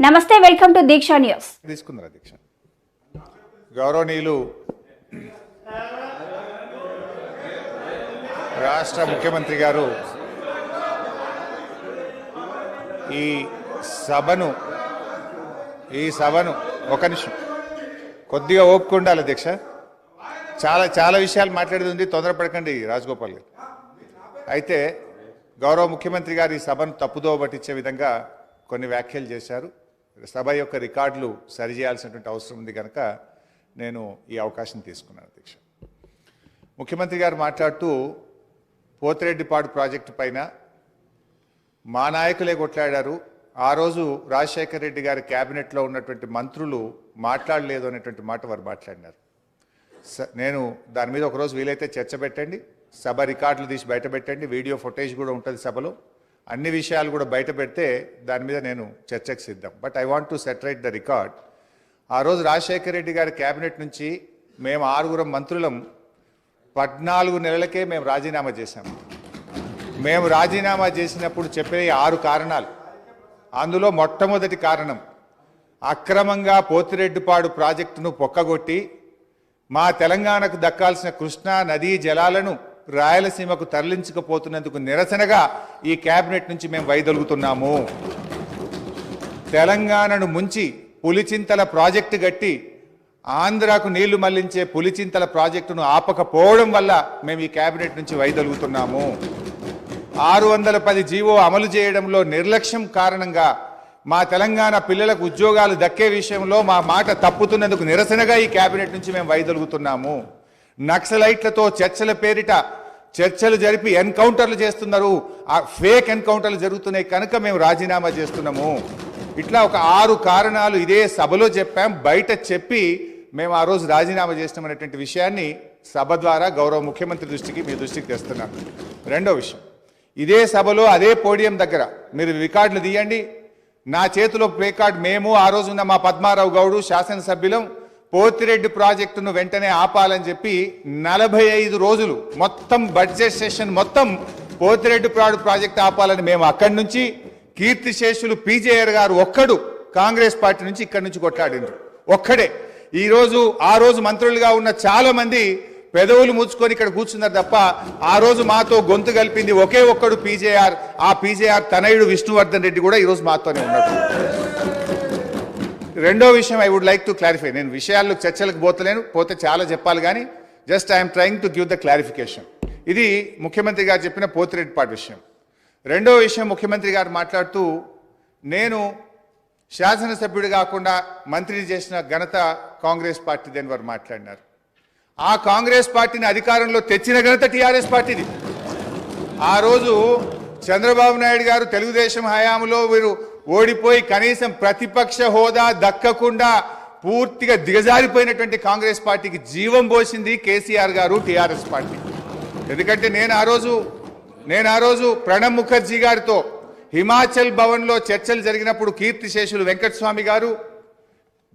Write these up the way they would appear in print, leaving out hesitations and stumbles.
నమస్తే, welcome to Deeksha news. తీసుకున్నారు దీక్ష. గౌరవనీయులు రాష్ట్ర ముఖ్యమంత్రి గారు ఈ సభను ఒక నిమిషం కొద్దిగా ఓపిక ఉండాలి దీక్ష. చాలా విషయాలు మాట్లాడేది ఉంది, తొందరపడకండి రాజగోపాల్ గారు. అయితే గౌరవ ముఖ్యమంత్రి గారు ఈ సభను తప్పుదోవ పట్టించే విధంగా కొన్ని వ్యాఖ్యలు చేశారు. సభ యొక్క రికార్డులు సరిచేయాల్సినటువంటి అవసరం ఉంది కనుక నేను ఈ అవకాశం తీసుకున్నాను దీక్ష. ముఖ్యమంత్రి గారు మాట్లాడుతూ పోతిరెడ్డిపాడు ప్రాజెక్టు పైన మా నాయకులే కొట్లాడారు, ఆ రోజు రాజశేఖర రెడ్డి గారి క్యాబినెట్లో ఉన్నటువంటి మంత్రులు మాట్లాడలేదు అనేటువంటి మాట వారు మాట్లాడినారు. నేను దాని మీద ఒకరోజు వీలైతే చర్చ పెట్టండి, సభ రికార్డులు తీసి బయట పెట్టండి, వీడియో ఫుటేజ్ కూడా ఉంటుంది సభలో, అన్ని విషయాలు కూడా బయట పెడితే దాని మీద నేను చర్చకు సిద్ధం. But I want to set straight the record. ఆ రోజు రాజశేఖర రెడ్డి గారి క్యాబినెట్ నుంచి మేము 6 మంత్రులం 14 నెలలకే మేము రాజీనామా చేశాము. మేము రాజీనామా చేసినప్పుడు చెప్పే 6 కారణాలు, అందులో మొట్టమొదటి కారణం అక్రమంగా పోతిరెడ్డిపాడు ప్రాజెక్టును పొక్కగొట్టి మా తెలంగాణకు దక్కాల్సిన కృష్ణా నదీ జలాలను రాయలసీమకు తరలించకపోతున్నందుకు నిరసనగా ఈ క్యాబినెట్ నుంచి మేము వైదొలుగుతున్నాము. తెలంగాణను ముంచి పులిచింతల ప్రాజెక్టు గట్టి ఆంధ్రాకు నీళ్లు మళ్లించే పులిచింతల ప్రాజెక్టును ఆపకపోవడం వల్ల మేము ఈ క్యాబినెట్ నుంచి వైదొలుగుతున్నాము. 610 జీవో అమలు చేయడంలో నిర్లక్ష్యం కారణంగా మా తెలంగాణ పిల్లలకు ఉద్యోగాలు దక్కే విషయంలో మా మాట తప్పుతున్నందుకు నిరసనగా ఈ క్యాబినెట్ నుంచి మేము వైదొలుగుతున్నాము. నక్సలైట్లతో చర్చల పేరిట చర్చలు జరిపి ఎన్కౌంటర్లు చేస్తున్నారు, ఆ ఫేక్ ఎన్కౌంటర్లు జరుగుతున్నాయి కనుక మేము రాజీనామా చేస్తున్నాము. ఇట్లా ఒక 6 కారణాలు ఇదే సభలో చెప్పాం, బయట చెప్పి మేము ఆ రోజు రాజీనామా చేసినామనేటువంటి విషయాన్ని సభ ద్వారా గౌరవ ముఖ్యమంత్రి దృష్టికి మీ దృష్టికి తెస్తున్నాను. రెండో విషయం, ఇదే సభలో అదే పోడియం దగ్గర మీరు రికార్డులు తీయండి, నా చేతిలో ప్లే కార్డ్, మేము ఆ రోజున్న మా పద్మారావు గౌడు శాసనసభ్యులం పోతిరెడ్డి ప్రాజెక్టును వెంటనే ఆపాలని చెప్పి 45 రోజులు మొత్తం బడ్జెట్ సెషన్ మొత్తం పోతిరెడ్డిపాడు ప్రాజెక్టు ఆపాలని మేము అక్కడి నుంచి కీర్తిశేషులు పీజేఆర్ గారు ఒక్కడు కాంగ్రెస్ పార్టీ నుంచి ఇక్కడి నుంచి కొట్లాడిండ్రు ఒక్కడే. ఆ రోజు మంత్రులుగా ఉన్న చాలా మంది పెదవులు ముచ్చుకొని ఇక్కడ కూర్చున్నారు తప్ప ఆ రోజు మాతో గొంతు కలిపింది ఒకే ఒక్కడు పీజేఆర్. ఆ పీజేఆర్ తనయుడు విష్ణువర్ధన్ రెడ్డి కూడా ఈరోజు మాతోనే ఉన్నాడు. రెండో విషయం I would like to clarify. నేను విషయాల్లో చర్చలకు పోతే చాలా చెప్పాలి కానీ just I'm trying to give the clarification. ఇది ముఖ్యమంత్రి గారు చెప్పిన పోతిరెడ్డిపాడు విషయం. రెండో విషయం, ముఖ్యమంత్రి గారు మాట్లాడుతూ నేను శాసనసభ్యుడు కాకుండా మంత్రిని చేసిన ఘనత కాంగ్రెస్ పార్టీదని వారు మాట్లాడినారు. ఆ కాంగ్రెస్ పార్టీని అధికారంలో తెచ్చిన ఘనత టీఆర్ఎస్ పార్టీది. ఆ రోజు చంద్రబాబు నాయుడు గారు తెలుగుదేశం హయాంలో వీరు ఓడిపోయి కనీసం ప్రతిపక్ష హోదా దక్కకుండా పూర్తిగా దిగజారిపోయినటువంటి కాంగ్రెస్ పార్టీకి జీవం పోసింది కేసీఆర్ గారు, టీఆర్ఎస్ పార్టీ. ఎందుకంటే నేను ఆ రోజు ప్రణబ్ ముఖర్జీ గారితో హిమాచల్ భవన్లో చర్చలు జరిగినప్పుడు కీర్తిశేషులు వెంకటస్వామి గారు,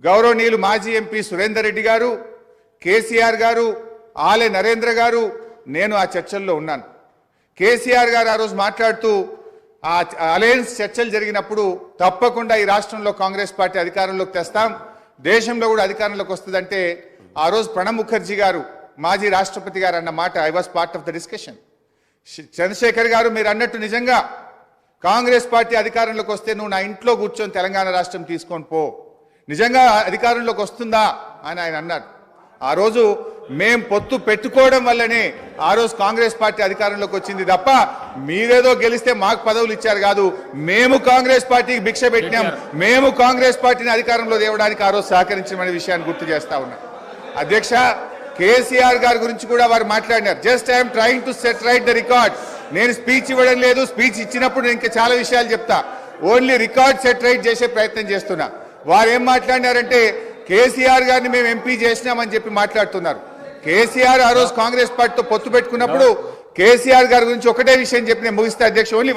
గౌరవనీయులు మాజీ ఎంపీ సురేందర్ రెడ్డి గారు, కేసీఆర్ గారు, ఆలే నరేంద్ర గారు, నేను ఆ చర్చల్లో ఉన్నాను. కేసీఆర్ గారు ఆ రోజు మాట్లాడుతూ ఆ అలయన్స్ చర్చలు జరిగినప్పుడు తప్పకుండా ఈ రాష్ట్రంలో కాంగ్రెస్ పార్టీ అధికారంలోకి తెస్తాం, దేశంలో కూడా అధికారంలోకి వస్తుందంటే ఆ రోజు ప్రణబ్ ముఖర్జీ గారు మాజీ రాష్ట్రపతి గారు అన్న మాట I was part of the discussion. Chandrasekhar గారు మీరు అన్నట్టు నిజంగా కాంగ్రెస్ పార్టీ అధికారంలోకి వస్తే నువ్వు నా ఇంట్లో కూర్చొని తెలంగాణ రాష్ట్రం తీసుకొని పో, నిజంగా అధికారంలోకి వస్తుందా అని ఆయన అన్నారు. ఆ రోజు మేం పొత్తు పెట్టుకోవడం వల్లనే ఆ రోజు కాంగ్రెస్ పార్టీ అధికారంలోకి వచ్చింది తప్ప మీరేదో గెలిస్తే మాకు పదవులు ఇచ్చారు కాదు. మేము కాంగ్రెస్ పార్టీకి భిక్ష పెట్టినాం, మేము కాంగ్రెస్ పార్టీని అధికారంలో తేవడానికి ఆ రోజు సహకరించమనే విషయాన్ని గుర్తు చేస్తా ఉన్నా. అధ్యక్ష, కేసీఆర్ గారి గురించి కూడా వారు మాట్లాడినారు. Just I'm trying to set right the record. నేను స్పీచ్ ఇవ్వడం లేదు, స్పీచ్ ఇచ్చినప్పుడు నేను ఇంకా చాలా విషయాలు చెప్తా, ఓన్లీ రికార్డ్ సెట్ రైట్ చేసే ప్రయత్నం చేస్తున్నా. వారు ఏం మాట్లాడినారంటే కేసీఆర్ గారిని మేము ఎంపీ చేసినామని చెప్పి మాట్లాడుతున్నారు. కేసీఆర్ ఆ రోజు కాంగ్రెస్ పార్టీతో పొత్తు పెట్టుకున్నప్పుడు కేసీఆర్ గారి గురించి ఒకటే విషయం చెప్పి నేను ముగిస్తే అధ్యక్ష, ఓన్లీ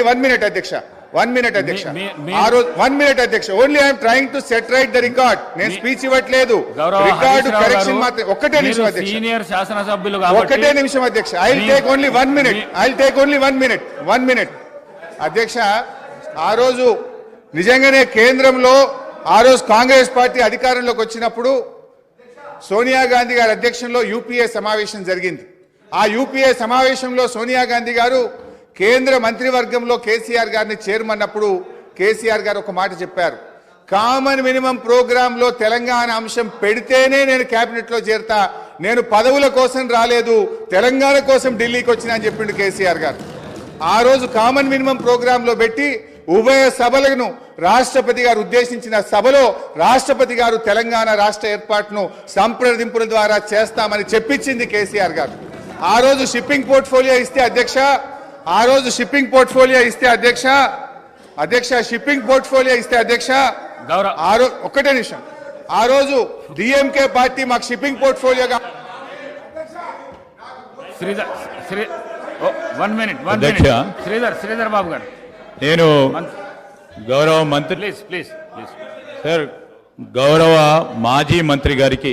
వన్ మినిట్ అధ్యక్ష, 1 minute అధ్యక్ష. ఆ రోజు 1 minute అధ్యక్ష. Only I'm trying to set right the record. నేను స్పీచ్ ఇవ్వట్లేదు, రికార్డు కరెక్షన్ మాత్రం. ఒక్కటే నిమిషం అధ్యక్ష, సీనియర్ శాసనసభ్యులు ఒక్కటే నిమిషం అధ్యక్ష. I will take only 1 minute. అధ్యక్ష, ఆ రోజు నిజంగానే కేంద్రంలో ఆ రోజు కాంగ్రెస్ పార్టీ అధికారంలోకి వచ్చినప్పుడు సోనియా గాంధీ గారి అధ్యక్షంలో యూపీఏ సమావేశం జరిగింది. ఆ యూపీఏ సమావేశంలో సోనియా గాంధీ గారు కేంద్ర మంత్రివర్గంలో కేసీఆర్ గారిని చేరమన్నప్పుడు కేసీఆర్ గారు ఒక మాట చెప్పారు, కామన్ మినిమం ప్రోగ్రాంలో తెలంగాణ అంశం పెడితేనే నేను కేబినెట్లో చేరతా, నేను పదవుల కోసం రాలేదు, తెలంగాణ కోసం ఢిల్లీకి వచ్చినా అని చెప్పిండు కేసీఆర్ గారు. ఆ రోజు కామన్ మినిమం ప్రోగ్రాంలో పెట్టి ఉభయ సభలను రాష్ట్రపతి గారు ఉద్దేశించిన సభలో రాష్ట్రపతి గారు తెలంగాణ రాష్ట్ర ఏర్పాటును సంప్రదింపుల ద్వారా చేస్తామని చెప్పించింది కేసీఆర్ గారు. ఆ రోజు షిప్పింగ్ పోర్ట్ఫోలియో ఇస్తే అధ్యక్ష, షిప్పింగ్ పోర్ట్ఫోలియో ఇస్తే అధ్యక్ష, ఒక్కటే నిమిషం, ఆ రోజు డిఎంకే పార్టీ మాకు షిప్పింగ్ పోర్ట్ఫోలియోగా శ్రీధర్ బాబు గారు, నేను గౌరవ మంత్రి ప్లీజ్ సార్, గౌరవ మాజీ మంత్రి గారికి,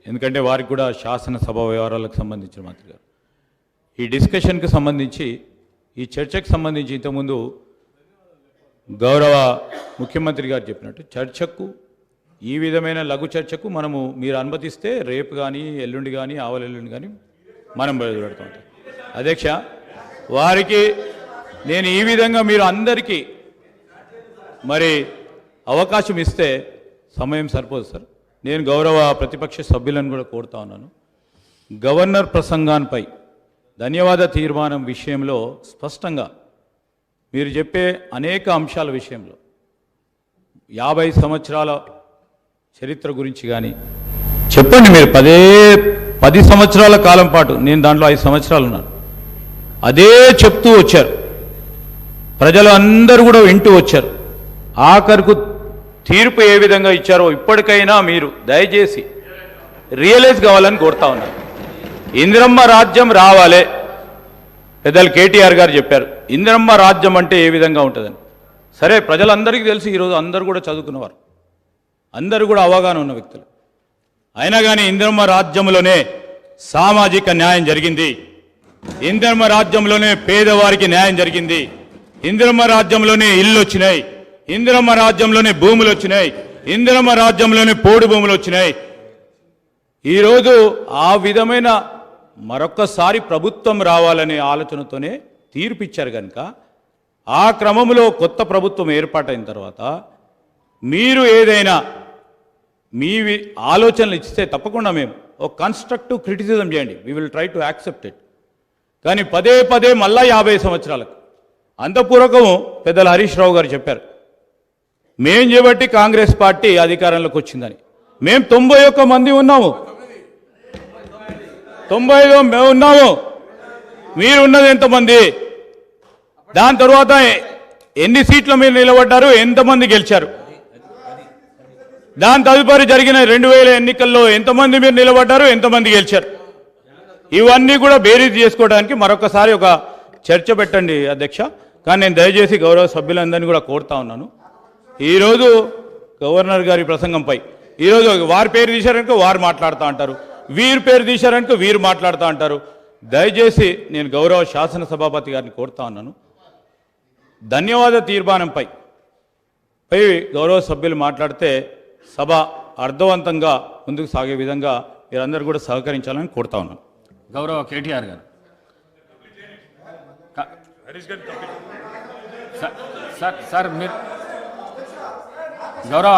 ఎందుకంటే వారికి కూడా శాసనసభ వ్యవహారాలకు సంబంధించిన మంత్రి గారు, ఈ డిస్కషన్కి సంబంధించి, ఈ చర్చకు సంబంధించి ఇంతకుముందు గౌరవ ముఖ్యమంత్రి గారు చెప్పినట్టు చర్చకు, ఈ విధమైన లఘు చర్చకు మీరు అనుమతిస్తే రేపు కానీ ఎల్లుండి కానీ ఆవలెల్లుండి కానీ మనం బయలుపెడతాం. అధ్యక్ష, వారికి నేను ఈ విధంగా మీరు అందరికీ మరి అవకాశం ఇస్తే సమయం సరిపోదు సార్. నేను గౌరవ ప్రతిపక్ష సభ్యులను కూడా కోరుతా ఉన్నాను, గవర్నర్ ప్రసంగాన్పై ధన్యవాద తీర్మానం విషయంలో స్పష్టంగా మీరు చెప్పే అనేక అంశాల విషయంలో 50 సంవత్సరాల చరిత్ర గురించి కానీ చెప్పండి. మీరు 10 సంవత్సరాల కాలం పాటు, నేను దాంట్లో 5 సంవత్సరాలు ఉన్నాను, అదే చెప్తూ వచ్చారు, ప్రజలు అందరూ కూడా వింటూ వచ్చారు. ఆఖరుకు తీర్పు ఏ విధంగా ఇచ్చారో ఇప్పటికైనా మీరు దయచేసి రియలైజ్ కావాలని కోరుతా ఉన్నారు. ఇందిరమ్మ రాజ్యం రావాలే, పెద్దలు కేటీఆర్ గారు చెప్పారు, ఇందిరమ్మ రాజ్యం అంటే ఏ విధంగా ఉంటుందని. సరే, ప్రజలందరికీ తెలిసి ఈరోజు అందరూ కూడా చదువుకున్నవారు, అందరూ కూడా అవగాహన ఉన్న వ్యక్తులు. అయినా కానీ ఇందిరమ్మ రాజ్యంలోనే సామాజిక న్యాయం జరిగింది, ఇందిరమ్మ రాజ్యంలోనే పేదవారికి న్యాయం జరిగింది, ఇందిరమ్మ రాజ్యంలోనే ఇల్లు వచ్చినాయి, ఇందిరమ్మ రాజ్యంలోనే భూములు వచ్చినాయి, ఇందిరమ్మ రాజ్యంలోనే పోడు భూములు వచ్చినాయి. ఈరోజు ఆ విధమైన మరొక్కసారి ప్రభుత్వం రావాలనే ఆలోచనతోనే తీర్పిచ్చారు కనుక, ఆ క్రమంలో కొత్త ప్రభుత్వం ఏర్పాటైన తర్వాత మీరు ఏదైనా మీ ఆలోచనలు ఇస్తే తప్పకుండా మేము ఒక కన్స్ట్రక్టివ్ క్రిటిసిజం చేయండి, we will try to accept it. కానీ పదే మళ్ళా 50 సంవత్సరాలకు అంతపూర్వకం పెద్దలు హరీష్ రావు గారు చెప్పారు, మేం చేయబట్టి కాంగ్రెస్ పార్టీ అధికారంలోకి వచ్చిందని. మేము 91 మంది ఉన్నాము, 95 మేము ఉన్నాము, మీరు ఉన్నది ఎంతమంది? దాని తర్వాత ఎన్ని సీట్లు మీరు నిలబడ్డారు, ఎంతమంది గెలిచారు? దాని తదుపరి జరిగిన 2000 ఎన్నికల్లో ఎంతమంది మీరు నిలబడ్డారు, ఎంతమంది గెలిచారు? ఇవన్నీ కూడా బేరీజ్ చేసుకోవడానికి మరొకసారి ఒక చర్చ పెట్టండి అధ్యక్ష. కానీ నేను దయచేసి గౌరవ సభ్యులందరినీ కూడా కోరుతా ఉన్నాను, ఈరోజు గవర్నర్ గారి ప్రసంగంపై ఈరోజు వారి పేరు తీశారనుకో వారు మాట్లాడుతూ అంటారు, వీరి పేరు తీశారనుకో వీరు మాట్లాడుతూ అంటారు. దయచేసి నేను గౌరవ శాసనసభాపతి గారిని కోరుతా ఉన్నాను, ధన్యవాద తీర్మానంపై గౌరవ సభ్యులు మాట్లాడితే సభ అర్థవంతంగా ముందుకు సాగే విధంగా మీరందరూ కూడా సహకరించాలని కోరుతా ఉన్నాను. గౌరవ కేటీఆర్ గారు, సార్ మీరు గౌరవ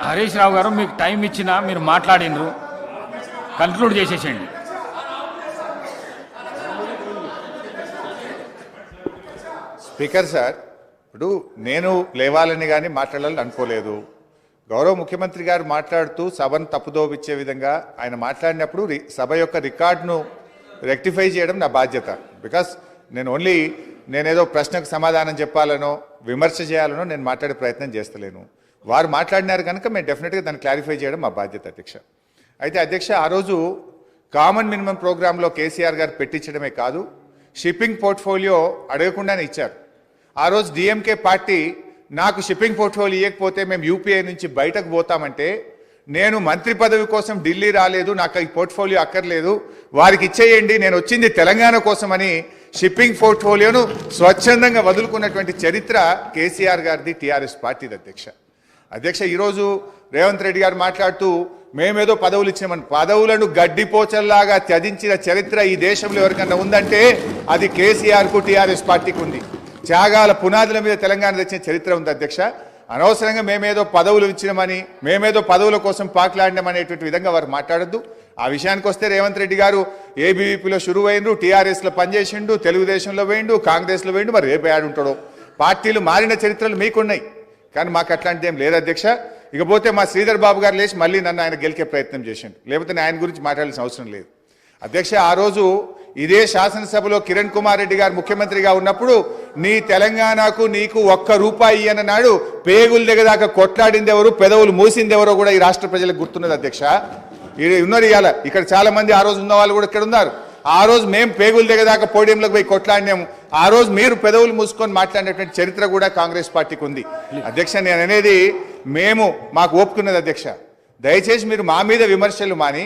హరీష్ రావు గారు మీకు టైం ఇచ్చినా మీరు మాట్లాడినరు, కన్క్లూడ్ చేసేసేయండి. స్పీకర్ సార్, ఇప్పుడు నేను లేవాలని కానీ మాట్లాడాలని అనుకోలేదు. గౌరవ ముఖ్యమంత్రి గారు మాట్లాడుతూ సభను తప్పుదోవిచ్చే విధంగా ఆయన మాట్లాడినప్పుడు సభ యొక్క రికార్డును రెక్టిఫై చేయడం నా బాధ్యత. బికాస్ నేనేదో ప్రశ్నకు సమాధానం చెప్పాలనో విమర్శ చేయాలనో నేను మాట్లాడే ప్రయత్నం చేస్తలేను. వారు మాట్లాడినారు కనుక మేము డెఫినెట్గా దాన్ని క్లారిఫై చేయడం మా బాధ్యత అధ్యక్ష. అయితే అధ్యక్ష, ఆ రోజు కామన్ మినిమం ప్రోగ్రాంలో కేసీఆర్ గారు పెట్టించడమే కాదు, షిప్పింగ్ పోర్ట్ఫోలియో అడగకుండానే ఇచ్చారు. ఆ రోజు డిఎంకే పార్టీ నాకు షిప్పింగ్ పోర్ట్ఫోలియో ఇవ్వకపోతే మేము యూపీఐ నుంచి బయటకు పోతామంటే, నేను మంత్రి పదవి కోసం ఢిల్లీ రాలేదు, నాకు ఈ పోర్ట్ఫోలియో అక్కర్లేదు, వారికి ఇచ్చేయండి, నేను వచ్చింది తెలంగాణ కోసమని షిప్పింగ్ పోర్ట్ఫోలియోను స్వచ్ఛందంగా వదులుకున్నటువంటి చరిత్ర కేసీఆర్ గారిది, టీఆర్ఎస్ పార్టీది అధ్యక్ష. ఈరోజు రేవంత్ రెడ్డి గారు మాట్లాడుతూ మేమేదో పదవులు ఇచ్చామని, పదవులను గడ్డిపోచల్లాగా త్యజించిన చరిత్ర ఈ దేశంలో ఎవరికన్నా ఉందంటే అది కేసీఆర్కు, టీఆర్ఎస్ పార్టీకి ఉంది. త్యాగాల పునాదుల మీద తెలంగాణ తెచ్చిన చరిత్ర ఉంది అధ్యక్ష. అనవసరంగా మేమేదో పదవులు ఇచ్చినామని, మేమేదో పదవుల కోసం పాకులాడినామనేటువంటి విధంగా వారు మాట్లాడద్దు. ఆ విషయానికి వస్తే రేవంత్ రెడ్డి గారు ఏబీవీపీలో షురువు అయినరు, టీఆర్ఎస్లో పనిచేసిండు, తెలుగుదేశంలో వేయండు, కాంగ్రెస్లో వేయండు, మరి రేపు ఏడుంటాడో. పార్టీలు మారిన చరిత్రలు మీకున్నాయి, కానీ మాకు అట్లాంటిది ఏం లేదు అధ్యక్ష. ఇకపోతే మా శ్రీధర్ బాబు గారు లేచి మళ్ళీ నన్ను ఆయన గెలికే ప్రయత్నం చేసిండు, లేకపోతే నేను ఆయన గురించి మాట్లాడాల్సిన అవసరం లేదు అధ్యక్ష. ఆ రోజు ఇదే శాసనసభలో కిరణ్ కుమార్ రెడ్డి గారు ముఖ్యమంత్రిగా ఉన్నప్పుడు నీ తెలంగాణకు నీకు ₹1 అన్నాడు. పేగులు దిగదాకా కొట్లాడింది ఎవరు, పెదవులు మూసింది ఎవరో కూడా ఈ రాష్ట్ర ప్రజలకు గుర్తున్నది అధ్యక్ష. ఉన్నారు ఇవాళ ఇక్కడ చాలా మంది, ఆ రోజు ఉన్న వాళ్ళు కూడా ఇక్కడ ఉన్నారు. ఆ రోజు మేము పేగులు దిగదాకా పోడియంలోకి పోయి కొట్లాడినాము, ఆ రోజు మీరు పెదవులు మూసుకొని మాట్లాడినటువంటి చరిత్ర కూడా కాంగ్రెస్ పార్టీకి ఉంది అధ్యక్ష. నేను అనేది మాకు ఒప్పుకున్నది అధ్యక్ష. దయచేసి మీరు మా మీద విమర్శలు మాని,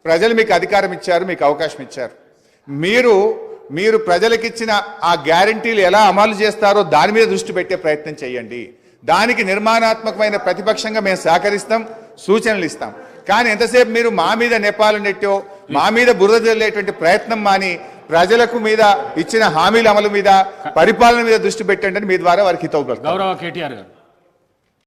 ప్రజలు మీకు అధికారం ఇచ్చారు, మీకు అవకాశం ఇచ్చారు, మీరు ప్రజలకిచ్చిన ఆ గ్యారంటీలు ఎలా అమలు చేస్తారో దాని మీద దృష్టి పెట్టే ప్రయత్నం చేయండి. దానికి నిర్మాణాత్మకమైన ప్రతిపక్షంగా మేము సహకరిస్తాం, సూచనలు ఇస్తాం. కానీ ఎంతసేపు మీరు మా మీద నెపాలు నెట్టో, మా మీద బురద జల్లేటువంటి ప్రయత్నం మాని ప్రజలకు మీద ఇచ్చిన హామీల అమలు మీద, పరిపాలన మీద దృష్టి పెట్టండి అని మీ ద్వారా వారికి హితవు. గౌరవ కేటీఆర్ గారు.